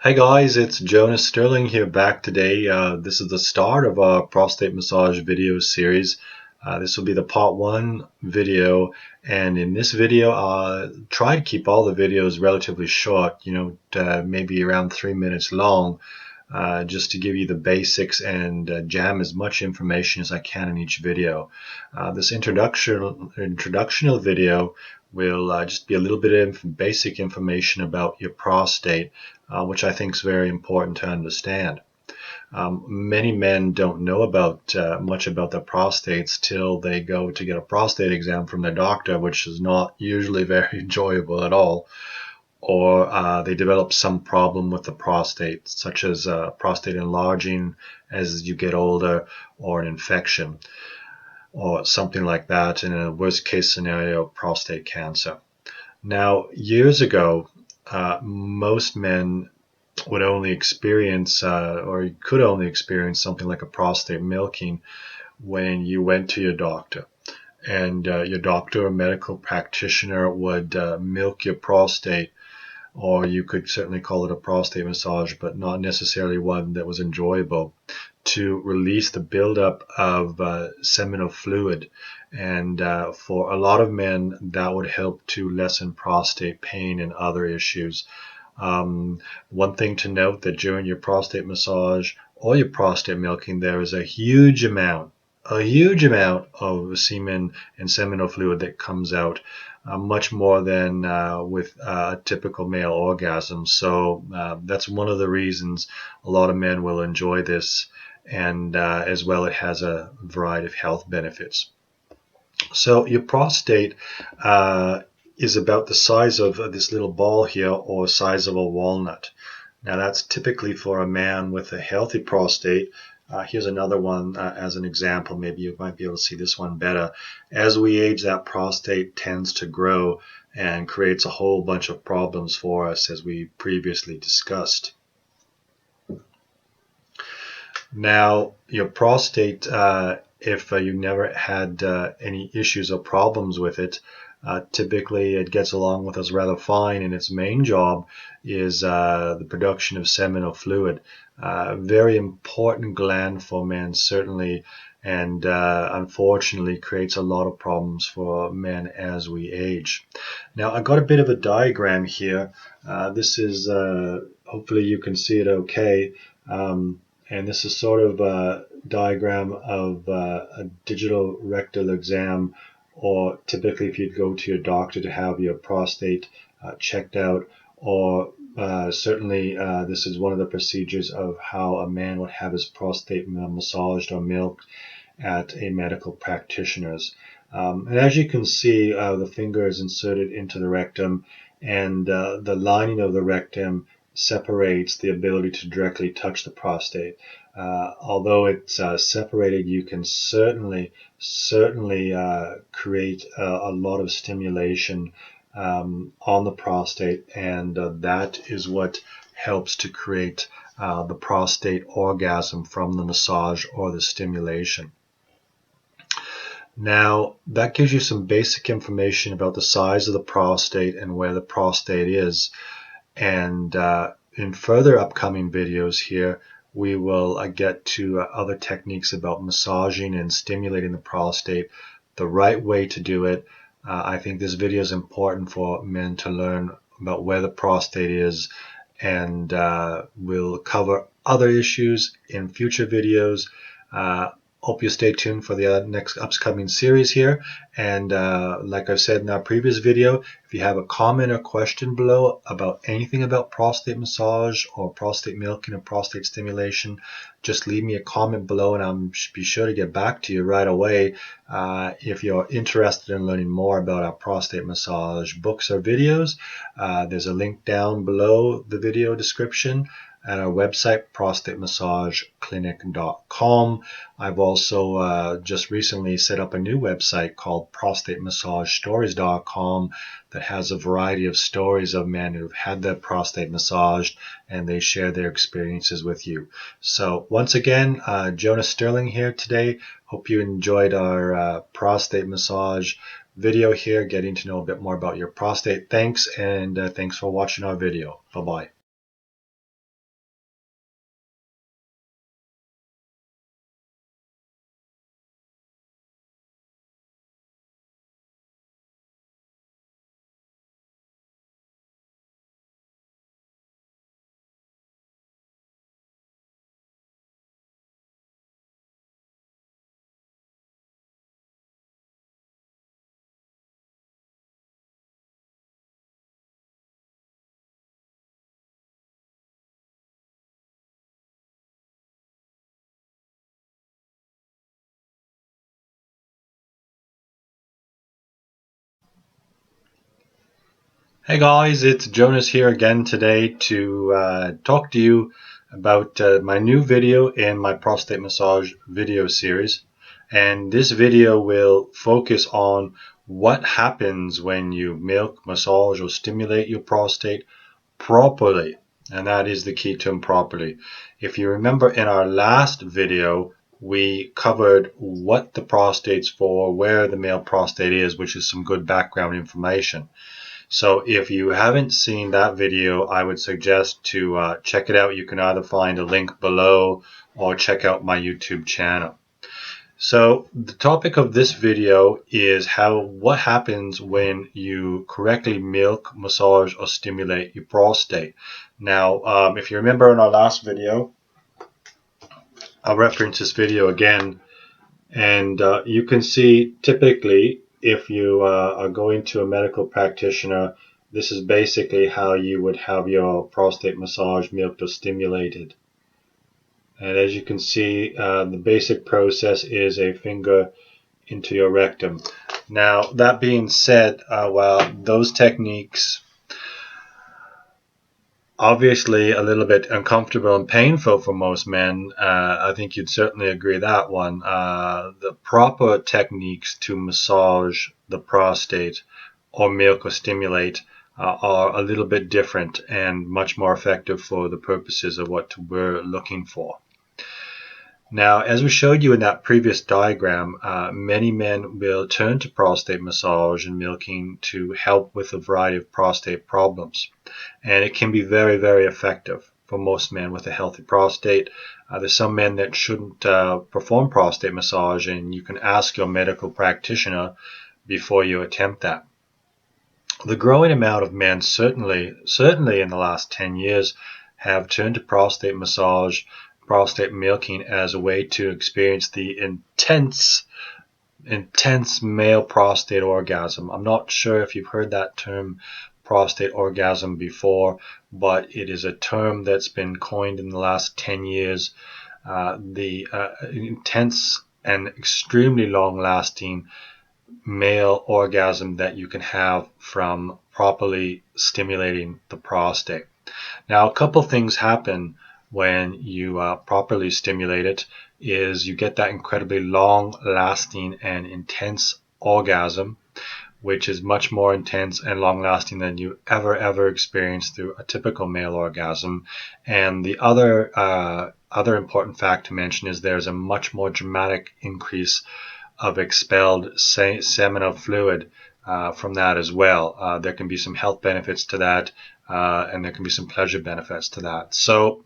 Hey guys, it's Jonas Sterling here back today. This is the start of our prostate massage video series. This will be the part one video, and in this video, try to keep all the videos relatively short, maybe around 3 minutes long, just to give you the basics and jam as much information as I can in each video. This introductional video will just be a little bit of basic information about your prostate, which I think is very important to understand. Many men don't know about much about their prostates till they go to get a prostate exam from their doctor, which is not usually very enjoyable at all, or they develop some problem with the prostate, such as prostate enlarging as you get older, or an infection, or something like that, in a worst case scenario, prostate cancer. Now, years ago, most men would only experience or could only experience something like a prostate milking when you went to your doctor, and your doctor or medical practitioner would milk your prostate, or you could certainly call it a prostate massage, but not necessarily one that was enjoyable, to release the buildup of seminal fluid. And for a lot of men, that would help to lessen prostate pain and other issues. One thing to note, that during your prostate massage or your prostate milking, there is a huge amount of semen and seminal fluid that comes out, much more than with a typical male orgasm. So that's one of the reasons a lot of men will enjoy this, and as well, it has a variety of health benefits. So your prostate is about the size of this little ball here, or size of a walnut. Now that's typically for a man with a healthy prostate. Here's another one as an example. Maybe you might be able to see this one better. As we age, that prostate tends to grow and creates a whole bunch of problems for us, as we previously discussed. Now, your prostate, if you never had any issues or problems with it, typically it gets along with us rather fine, and its main job is the production of seminal fluid. Very important gland for men, certainly, and unfortunately creates a lot of problems for men as we age. Now, I got a bit of a diagram here. This is, hopefully you can see it okay. And this is sort of a diagram of a digital rectal exam, or typically if you'd go to your doctor to have your prostate checked out, or certainly this is one of the procedures of how a man would have his prostate massaged or milked at a medical practitioner's. And as you can see, the finger is inserted into the rectum, and the lining of the rectum separates the ability to directly touch the prostate. Although it's separated, you can certainly create a lot of stimulation on the prostate, and that is what helps to create the prostate orgasm from the massage or the stimulation. Now, that gives you some basic information about the size of the prostate and where the prostate is. And in further upcoming videos here, we will get to other techniques about massaging and stimulating the prostate, the right way to do it. I think this video is important for men to learn about where the prostate is, and we'll cover other issues in future videos. Hope you stay tuned for the next upcoming series here. And like I said in our previous video, if you have a comment or question below about anything about prostate massage or prostate milking or prostate stimulation, just leave me a comment below, and I'll be sure to get back to you right away. If you're interested in learning more about our prostate massage books or videos, there's a link down below the video description at our website, prostatemassageClinic.com. I've also just recently set up a new website called prostatemassagestories.com that has a variety of stories of men who've had their prostate massaged, and they share their experiences with you. So once again, Jonas Sterling here today. Hope you enjoyed our prostate massage video here, getting to know a bit more about your prostate. Thanks, and thanks for watching our video. Bye-bye. Hey guys, it's Jonas here again today to talk to you about my new video in my prostate massage video series. And this video will focus on what happens when you milk, massage, or stimulate your prostate properly. And that is the key term, properly. If you remember in our last video, we covered what the prostate's for, where the male prostate is, which is some good background information. So if you haven't seen that video, I would suggest to check it out. You can either find a link below or check out my YouTube channel. So the topic of this video is what happens when you correctly milk, massage, or stimulate your prostate. Now, if you remember in our last video, I'll reference this video again, and you can see typically if you are going to a medical practitioner, this is basically how you would have your prostate massage milked or stimulated. And as you can see, the basic process is a finger into your rectum. Now, that being said, while those techniques obviously a little bit uncomfortable and painful for most men, I think you'd certainly agree that one. The proper techniques to massage the prostate or milk or stimulate are a little bit different and much more effective for the purposes of what we're looking for. Now, as we showed you in that previous diagram, many men will turn to prostate massage and milking to help with a variety of prostate problems. And it can be very, very effective for most men with a healthy prostate. There's some men that shouldn't perform prostate massage, and you can ask your medical practitioner before you attempt that. The growing amount of men, certainly in the last 10 years, have turned to prostate massage, prostate milking as a way to experience the intense male prostate orgasm. I'm not sure if you've heard that term, prostate orgasm, before, but it is a term that's been coined in the last 10 years. The intense and extremely long-lasting male orgasm that you can have from properly stimulating the prostate. Now, a couple things happen when you properly stimulate it. Is you get that incredibly long-lasting and intense orgasm, which is much more intense and long-lasting than you ever experience through a typical male orgasm. And the other important fact to mention is there's a much more dramatic increase of expelled seminal fluid from that as well. There can be some health benefits to that, and there can be some pleasure benefits to that. So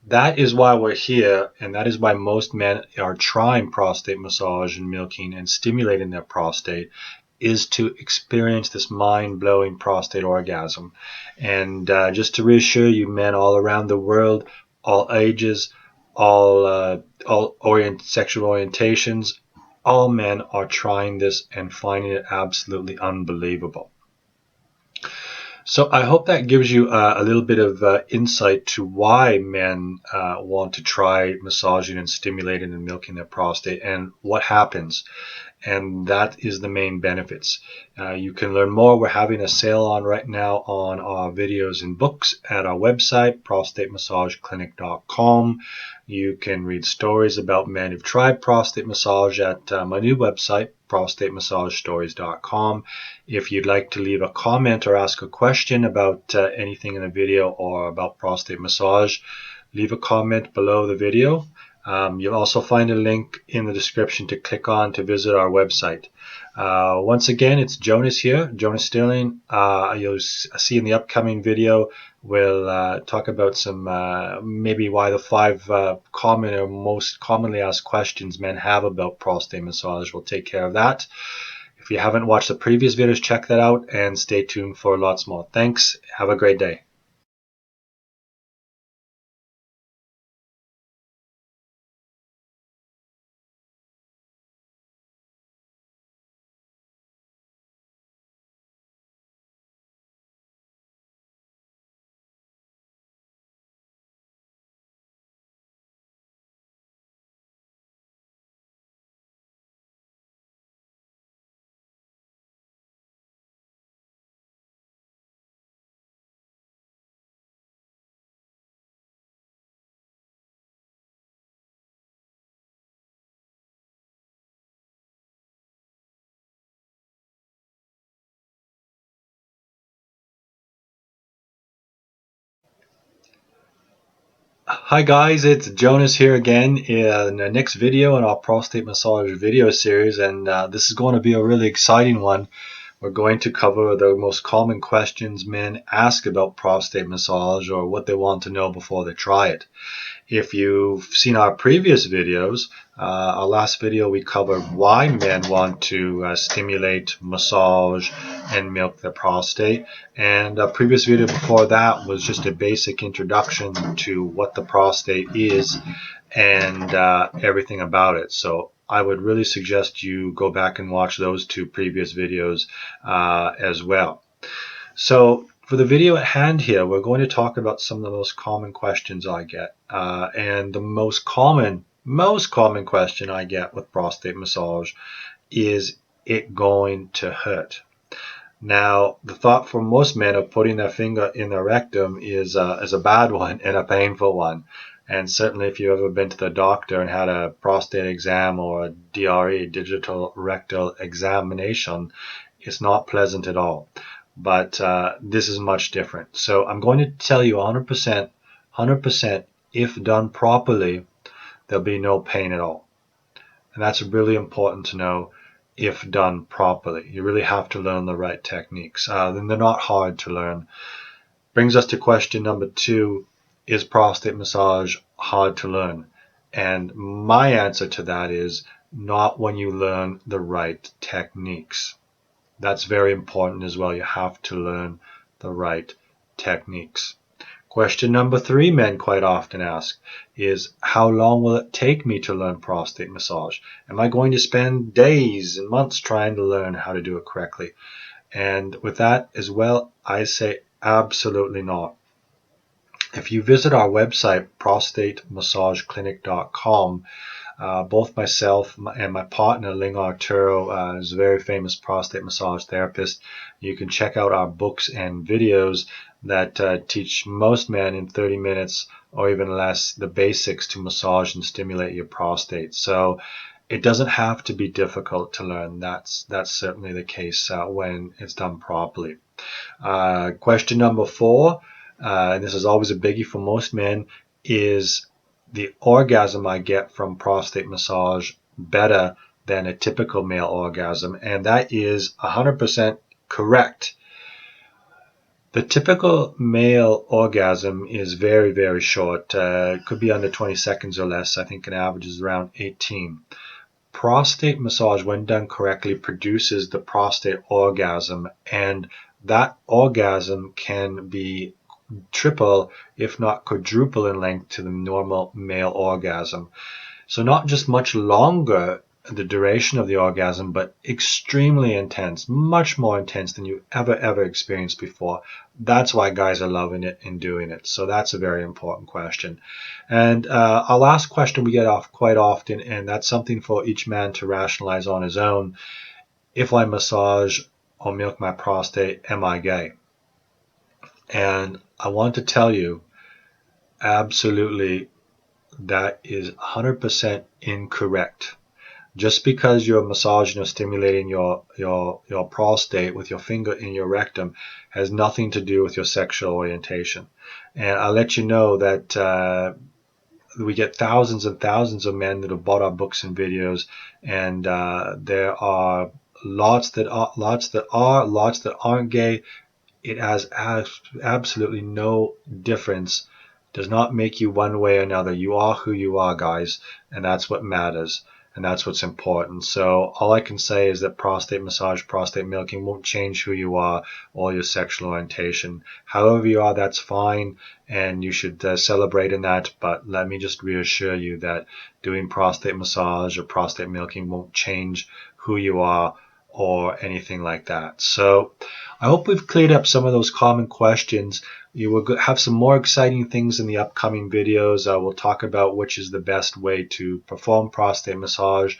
that is why we're here, and that is why most men are trying prostate massage and milking and stimulating their prostate, is to experience this mind-blowing prostate orgasm. And just to reassure you, men all around the world, all ages, all sexual orientations, all men are trying this and finding it absolutely unbelievable. So I hope that gives you a little bit of insight to why men want to try massaging and stimulating and milking their prostate and what happens. And that is the main benefits. You can learn more. We're having a sale on right now on our videos and books at our website, prostatemassageteclinic.com. You can read stories about men who've tried prostate massage at my new website, prostatemassagestories.com. If you'd like to leave a comment or ask a question about anything in the video or about prostate massage, leave a comment below the video. You'll also find a link in the description to click on to visit our website. Once again, it's Jonas here, Jonas Sterling. You'll see in the upcoming video, we'll talk about some maybe why the 5 common or most commonly asked questions men have about prostate massage. We'll take care of that. If you haven't watched the previous videos, check that out and stay tuned for lots more. Thanks. Have a great day. Hi guys, it's Jonas here again in the next video in our prostate massage video series, and this is going to be a really exciting one. We're going to cover the most common questions men ask about prostate massage or what they want to know before they try it. If you've seen our previous videos, our last video we covered why men want to stimulate, massage, and milk their prostate. And a previous video before that was just a basic introduction to what the prostate is and everything about it. So I would really suggest you go back and watch those two previous videos as well. So for the video at hand here, we're going to talk about some of the most common questions I get. And the most common question I get with prostate massage is it going to hurt? Now, the thought for most men of putting their finger in their rectum is a bad one and a painful one. And certainly if you've ever been to the doctor and had a prostate exam or a DRE, digital rectal examination, it's not pleasant at all. But this is much different. So I'm going to tell you 100%, if done properly, there'll be no pain at all. And that's really important to know. If done properly, you really have to learn the right techniques. Then they're not hard to learn. Brings us to question number 2: is prostate massage hard to learn? And my answer to that is not when you learn the right techniques. That's very important as well. You have to learn the right techniques. Question number 3 men quite often ask is, how long will it take me to learn prostate massage? Am I going to spend days and months trying to learn how to do it correctly? And with that as well, I say absolutely not. If you visit our website, prostatemassageClinic.com, both myself and my partner, Ling Arturo, is a very famous prostate massage therapist. You can check out our books and videos that teach most men in 30 minutes or even less the basics to massage and stimulate your prostate. So it doesn't have to be difficult to learn. That's certainly the case when it's done properly. Question number 4, and this is always a biggie for most men, is the orgasm I get from prostate massage better than a typical male orgasm? And that is 100% correct. The typical male orgasm is very, very short. It could be under 20 seconds or less. I think an average is around 18. Prostate massage, when done correctly, produces the prostate orgasm, and that orgasm can be triple, if not quadruple in length to the normal male orgasm. So not just much longer the duration of the orgasm, but extremely intense, much more intense than you ever experienced before. That's why guys are loving it and doing it. So that's a very important question. And our last question we get off quite often, and that's something for each man to rationalize on his own: if I massage or milk my prostate, am I gay? And I want to tell you, absolutely, that is 100% incorrect. Just because you're massaging or stimulating your prostate with your finger in your rectum has nothing to do with your sexual orientation. And I'll let you know that we get thousands and thousands of men that have bought our books and videos, and there are lots that aren't gay. It has absolutely no difference. Does not make you one way or another. You are who you are, guys, and that's what matters, and that's what's important. So all I can say is that prostate massage, prostate milking won't change who you are or your sexual orientation. However you are, that's fine, and you should celebrate in that. But let me just reassure you that doing prostate massage or prostate milking won't change who you are or anything like that. So I hope we've cleared up some of those common questions. You will have some more exciting things in the upcoming videos. We'll talk about which is the best way to perform prostate massage,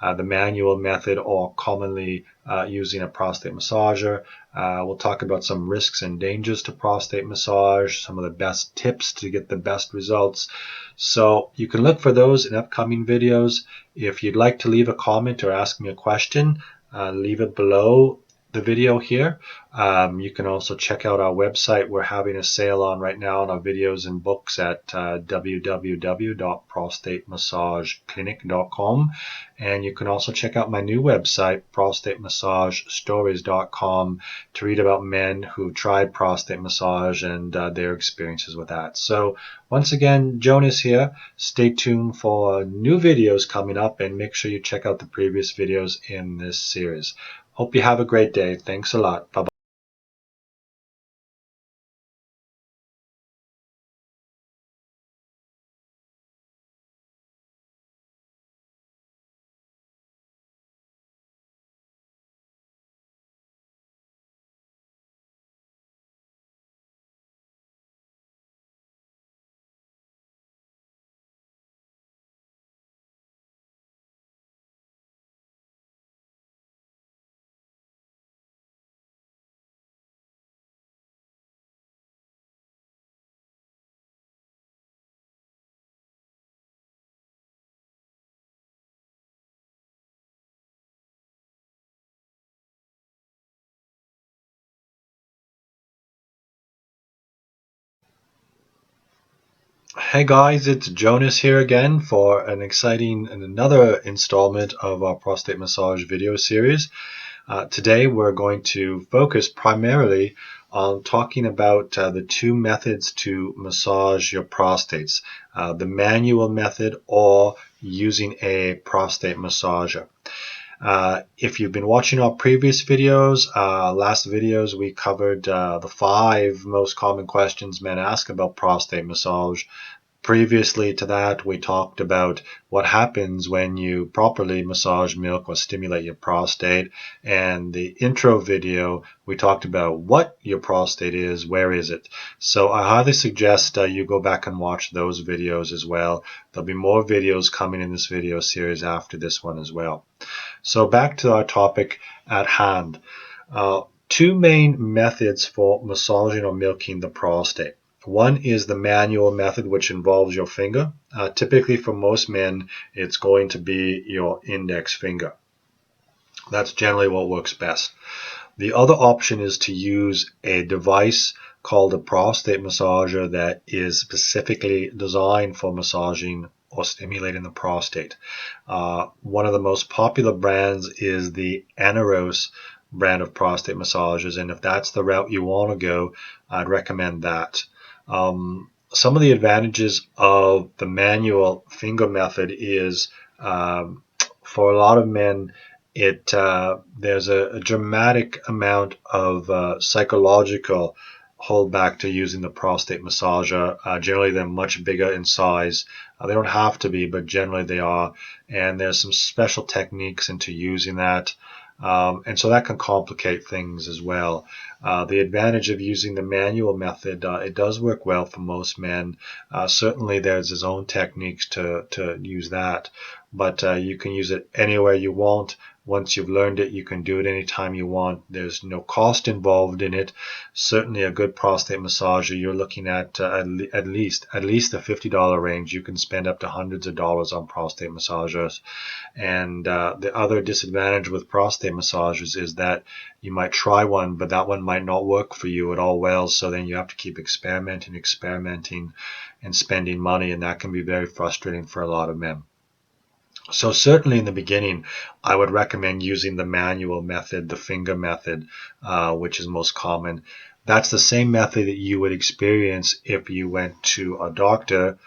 the manual method or commonly using a prostate massager. We'll talk about some risks and dangers to prostate massage, some of the best tips to get the best results. So you can look for those in upcoming videos. If you'd like to leave a comment or ask me a question, leave it below the video here. You can also check out our website. We're having a sale on right now on our videos and books at www.prostatemassageClinic.com. And you can also check out my new website, prostatemassagestories.com, to read about men who tried prostate massage and their experiences with that. So once again, Jonas here. Stay tuned for new videos coming up, and make sure you check out the previous videos in this series. Hope you have a great day. Thanks a lot. Bye-bye. Hey guys, it's Jonas here again for an exciting and another installment of our prostate massage video series. Today we're going to focus primarily on talking about the two methods to massage your prostates, the manual method or using a prostate massager. If you've been watching our previous videos, last videos we covered the 5 most common questions men ask about prostate massage. Previously to that, we talked about what happens when you properly massage, milk, or stimulate your prostate. And the intro video, we talked about what your prostate is, where is it. So I highly suggest you go back and watch those videos as well. There'll be more videos coming in this video series after this one as well. So back to our topic at hand. Two main methods for massaging or milking the prostate. One is the manual method, which involves your finger. Typically for most men, it's going to be your index finger. That's generally what works best. The other option is to use a device called a prostate massager that is specifically designed for massaging or stimulating the prostate. One of the most popular brands is the Anaros brand of prostate massagers, and if that's the route you want to go, I'd recommend that. Some of the advantages of the manual finger method is for a lot of men, there's a dramatic amount of psychological holdback to using the prostate massager. Generally, they're much bigger in size. They don't have to be, but generally they are. And there's some special techniques into using that. And so that can complicate things as well. The advantage of using the manual method, it does work well for most men. Certainly there's his own techniques to use that, but you can use it anywhere you want. Once you've learned it, you can do it anytime you want. There's no cost involved in it. Certainly a good prostate massager, you're looking at least the $50 range. You can spend up to hundreds of dollars on prostate massagers. And the other disadvantage with prostate massagers is that you might try one, but that one might not work for you at all well. So then you have to keep experimenting, and spending money, and that can be very frustrating for a lot of men. So certainly in the beginning, I would recommend using the manual method, the finger method, which is most common. That's the same method that you would experience if you went to a doctor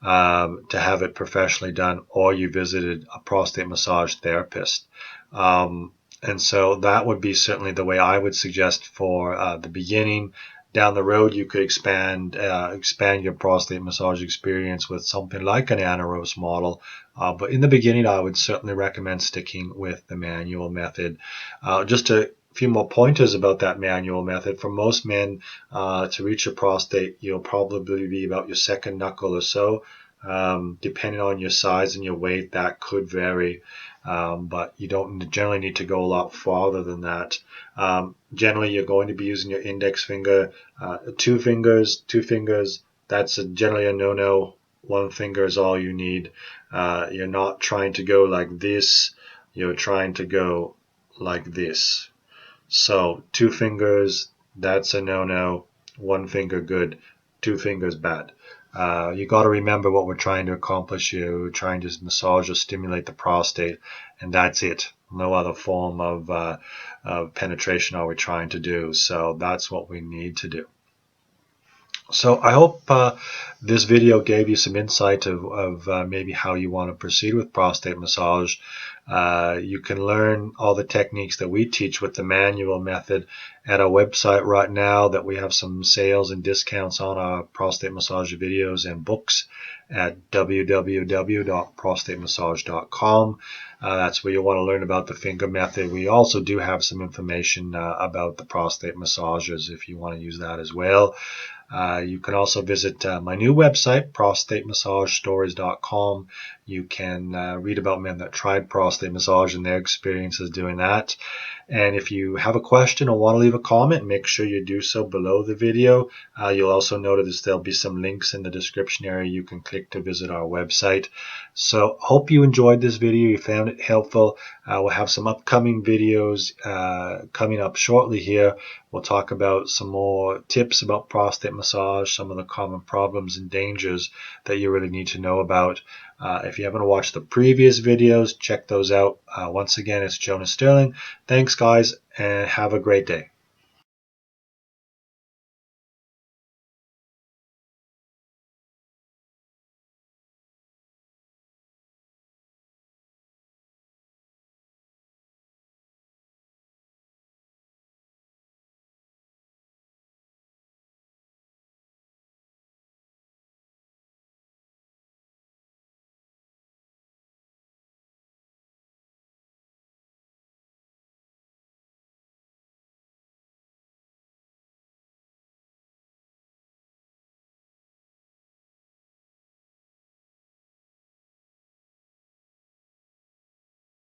to have it professionally done, or you visited a prostate massage therapist. And so that would be certainly the way I would suggest for the beginning. Down the road, you could expand your prostate massage experience with something like an Anaros model. But in the beginning, I would certainly recommend sticking with the manual method. Just a few more pointers about that manual method. For most men, to reach your prostate, you'll probably be about your second knuckle or so. Depending on your size and your weight, that could vary. But you don't generally need to go a lot farther than that. Generally, you're going to be using your index finger, two fingers. That's generally a no-no. One finger is all you need. You're not trying to go like this. You're trying to go like this. So 2 fingers, that's a no-no. 1 finger good, 2 fingers bad. You got to remember what we're trying to accomplish here. We're trying to massage or stimulate the prostate, and that's it. No other form of penetration are we trying to do. So that's what we need to do. So I hope this video gave you some insight of maybe how you want to proceed with prostate massage. You can learn all the techniques that we teach with the manual method at our website right now, that we have some sales and discounts on our prostate massage videos and books at www.prostatemassage.com. That's where you want to learn about the finger method. We also do have some information about the prostate massages if you want to use that as well. You can also visit my new website, prostatemassagestories.com. You can read about men that tried prostate massage and their experiences doing that. And if you have a question or want to leave a comment, make sure you do so below the video. You'll also notice there'll be some links in the description area you can click to visit our website. So hope you enjoyed this video, you found it helpful. We'll have some upcoming videos coming up shortly here. We'll talk about some more tips about prostate massage, some of the common problems and dangers that you really need to know about. If you haven't watched the previous videos, check those out. Once again, it's Jonas Sterling. Thanks, guys, and have a great day.